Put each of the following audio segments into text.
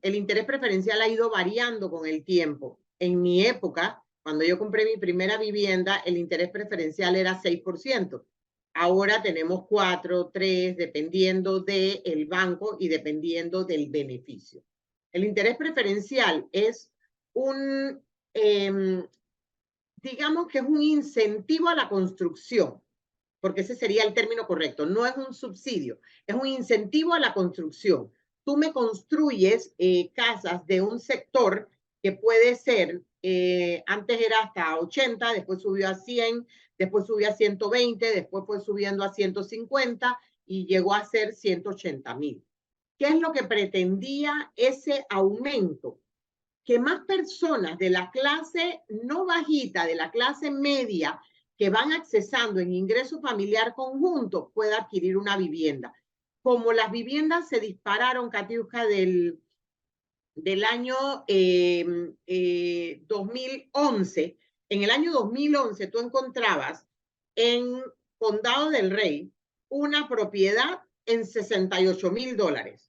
el interés preferencial ha ido variando con el tiempo. En mi época, cuando yo compré mi primera vivienda, el interés preferencial era 6%. Ahora tenemos 4, 3, dependiendo del banco y dependiendo del beneficio. El interés preferencial es digamos que es un incentivo a la construcción, porque ese sería el término correcto. No es un subsidio, es un incentivo a la construcción. Tú me construyes casas de un sector que puede ser, antes era hasta 80, después subió a 100, después subió a 120, después fue subiendo a 150 y llegó a ser 180,000. ¿Qué es lo que pretendía ese aumento? Que más personas de la clase no bajita, de la clase media, que van accesando en ingreso familiar conjunto, pueda adquirir una vivienda. Como las viviendas se dispararon, Katiuska, del año 2011, en el año 2011 tú encontrabas en Condado del Rey una propiedad en $68,000.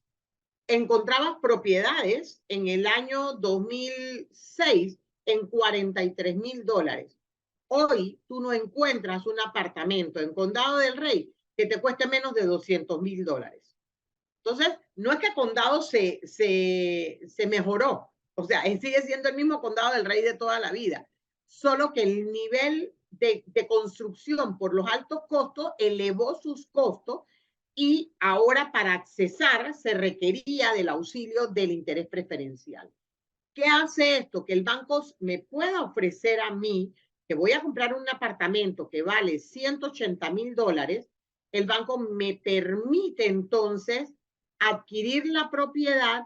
Encontrabas propiedades en el año 2006 en $43,000. Hoy tú no encuentras un apartamento en Condado del Rey que te cueste menos de $200,000. Entonces, no es que Condado se mejoró, o sea, sigue siendo el mismo Condado del Rey de toda la vida, solo que el nivel de construcción por los altos costos elevó sus costos y ahora para accesar se requería del auxilio del interés preferencial. ¿Qué hace esto? Que el banco me pueda ofrecer a mí, que voy a comprar un apartamento que vale $180,000, el banco me permite entonces adquirir la propiedad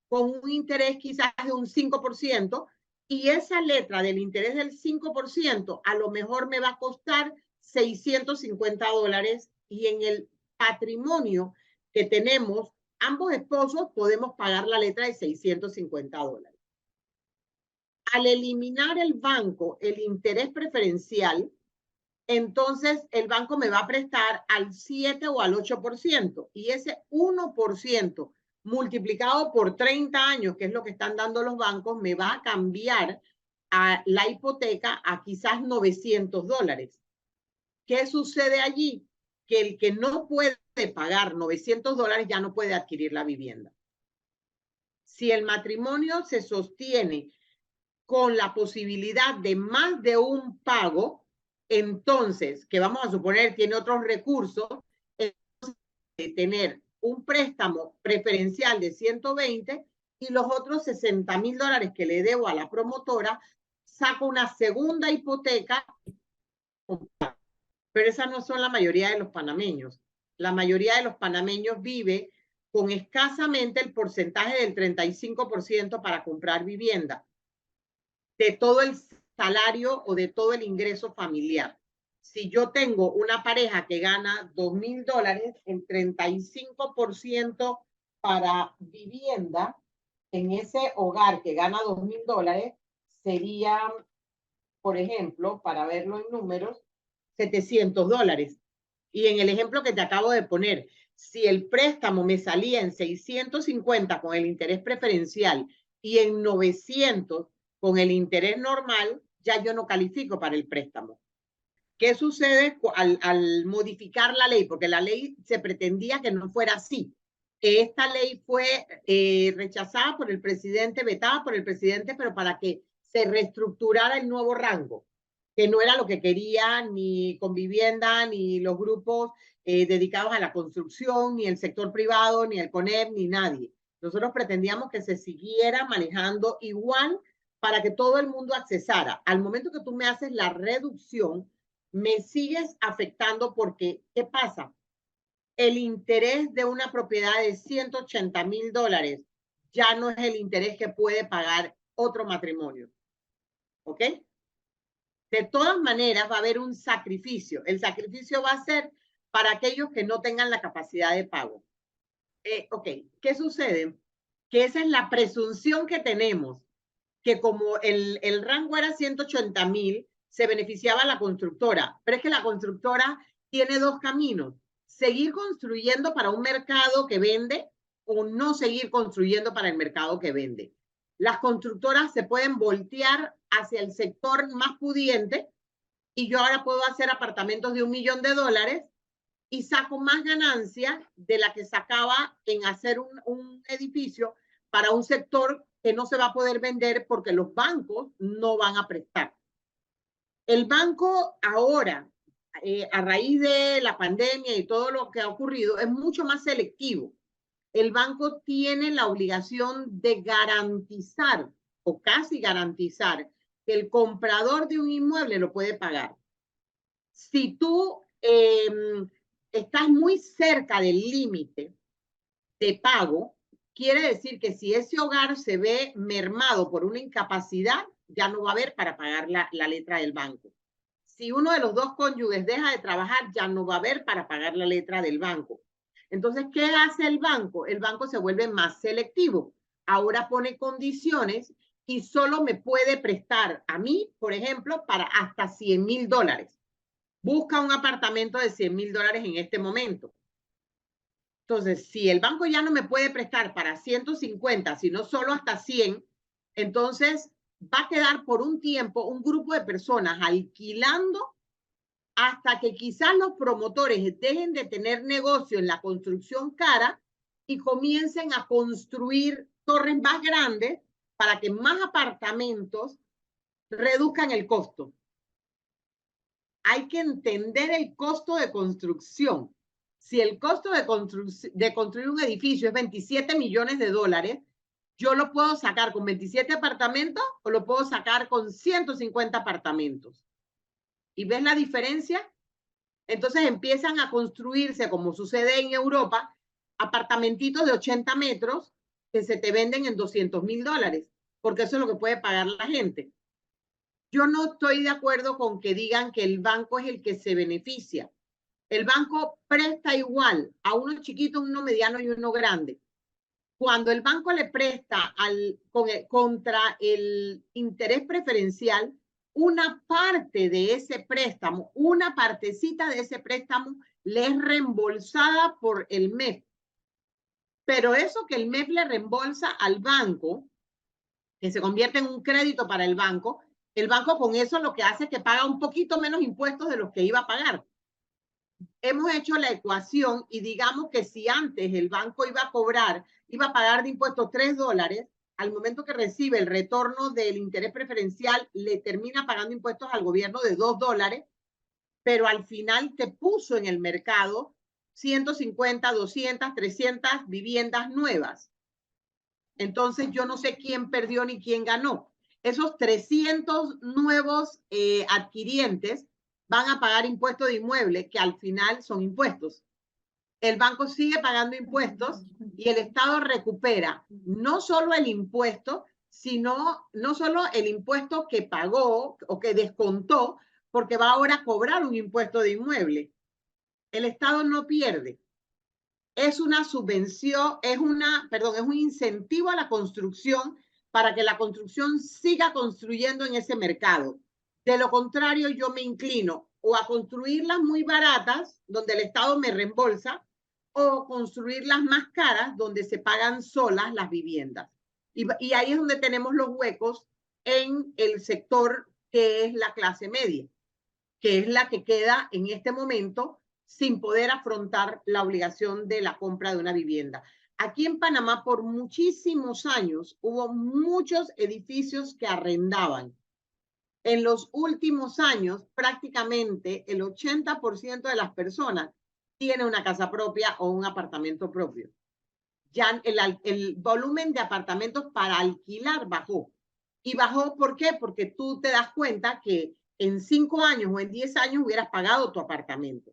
con un interés quizás de un 5%, y esa letra del interés del 5% a lo mejor me va a costar $650, y en el patrimonio que tenemos ambos esposos podemos pagar la letra de $650. Al eliminar el banco el interés preferencial, entonces el banco me va a prestar al 7 o al 8%, y ese 1% multiplicado por 30 años, que es lo que están dando los bancos, me va a cambiar a la hipoteca a quizás $900. ¿Qué sucede allí? Que el que no puede pagar $900 ya no puede adquirir la vivienda. Si el matrimonio se sostiene con la posibilidad de más de un pago, entonces, que vamos a suponer tiene otros recursos, de tener un préstamo preferencial de 120 y los otros $60,000 que le debo a la promotora, saco una segunda hipoteca, pero esas no son la mayoría de los panameños. La mayoría de los panameños vive con escasamente el porcentaje del 35% para comprar vivienda, de todo el salario o de todo el ingreso familiar. Si yo tengo una pareja que gana $2,000, el 35% para vivienda en ese hogar que gana $2,000 sería, por ejemplo, para verlo en números, $700. Y en el ejemplo que te acabo de poner, si el préstamo me salía en 650 con el interés preferencial y en 900 con el interés normal, ya yo no califico para el préstamo. ¿Qué sucede al modificar la ley? Porque la ley se pretendía que no fuera así. Esta ley fue rechazada por el presidente, vetada por el presidente, pero para que se reestructurara el nuevo rango, que no era lo que quería ni Convivienda, ni los grupos dedicados a la construcción, ni el sector privado, ni el CONEP, ni nadie. Nosotros pretendíamos que se siguiera manejando igual para que todo el mundo accesara. Al momento que tú me haces la reducción, me sigues afectando porque, ¿qué pasa? El interés de una propiedad de $180,000 ya no es el interés que puede pagar otro matrimonio. ¿Ok? De todas maneras va a haber un sacrificio. El sacrificio va a ser para aquellos que no tengan la capacidad de pago. Ok, ¿qué sucede? Que esa es la presunción que tenemos, que como el rango era 180,000, se beneficiaba la constructora, pero es que la constructora tiene dos caminos: seguir construyendo para un mercado que vende o no seguir construyendo para el mercado que vende. Las constructoras se pueden voltear hacia el sector más pudiente y yo ahora puedo hacer apartamentos de $1 millón y saco más ganancia de la que sacaba en hacer un edificio para un sector que no se va a poder vender porque los bancos no van a prestar. El banco ahora, a raíz de la pandemia y todo lo que ha ocurrido, es mucho más selectivo. El banco tiene la obligación de garantizar o casi garantizar que el comprador de un inmueble lo puede pagar. Si tú estás muy cerca del límite de pago, quiere decir que si ese hogar se ve mermado por una incapacidad, ya no va a haber para pagar la letra del banco. Si uno de los dos cónyuges deja de trabajar, ya no va a haber para pagar la letra del banco. Entonces, ¿qué hace el banco? El banco se vuelve más selectivo. Ahora pone condiciones y solo me puede prestar a mí, por ejemplo, para hasta $100,000. Busca un apartamento de $100,000 en este momento. Entonces, si el banco ya no me puede prestar para 150, sino solo hasta 100, entonces va a quedar por un tiempo un grupo de personas alquilando hasta que quizás los promotores dejen de tener negocio en la construcción cara y comiencen a construir torres más grandes para que más apartamentos reduzcan el costo. Hay que entender el costo de construcción. Si el costo de construir un edificio es $27 millones, yo lo puedo sacar con 27 apartamentos o lo puedo sacar con 150 apartamentos. ¿Y ves la diferencia? Entonces empiezan a construirse, como sucede en Europa, apartamentitos de 80 metros que se te venden en $200,000, porque eso es lo que puede pagar la gente. Yo no estoy de acuerdo con que digan que el banco es el que se beneficia. El banco presta igual a uno chiquito, uno mediano y uno grande. Cuando el banco le presta contra el interés preferencial, una parte de ese préstamo, una partecita de ese préstamo le es reembolsada por el MEF. Pero eso que el MEF le reembolsa al banco, que se convierte en un crédito para el banco con eso lo que hace es que paga un poquito menos impuestos de los que iba a pagar. Hemos hecho la ecuación y digamos que si antes el banco iba a pagar de impuestos $3, al momento que recibe el retorno del interés preferencial, le termina pagando impuestos al gobierno de $2, pero al final te puso en el mercado 150, 200, 300 viviendas nuevas. Entonces yo no sé quién perdió ni quién ganó. Esos 300 nuevos adquirientes van a pagar impuestos de inmueble, que al final son impuestos. El banco sigue pagando impuestos y el Estado recupera no solo el impuesto, sino no solo el impuesto que pagó o que descontó, porque va ahora a cobrar un impuesto de inmueble. El Estado no pierde. Es una subvención, es un incentivo a la construcción para que la construcción siga construyendo en ese mercado. De lo contrario, yo me inclino o a construirlas muy baratas, donde el Estado me reembolsa, o construirlas más caras, donde se pagan solas las viviendas. Y ahí es donde tenemos los huecos en el sector que es la clase media, que es la que queda en este momento sin poder afrontar la obligación de la compra de una vivienda. Aquí en Panamá, por muchísimos años, hubo muchos edificios que arrendaban. En los últimos años, prácticamente el 80% de las personas tiene una casa propia o un apartamento propio. Ya el volumen de apartamentos para alquilar bajó. ¿Y bajó por qué? Porque tú te das cuenta que en 5 años o en 10 años hubieras pagado tu apartamento.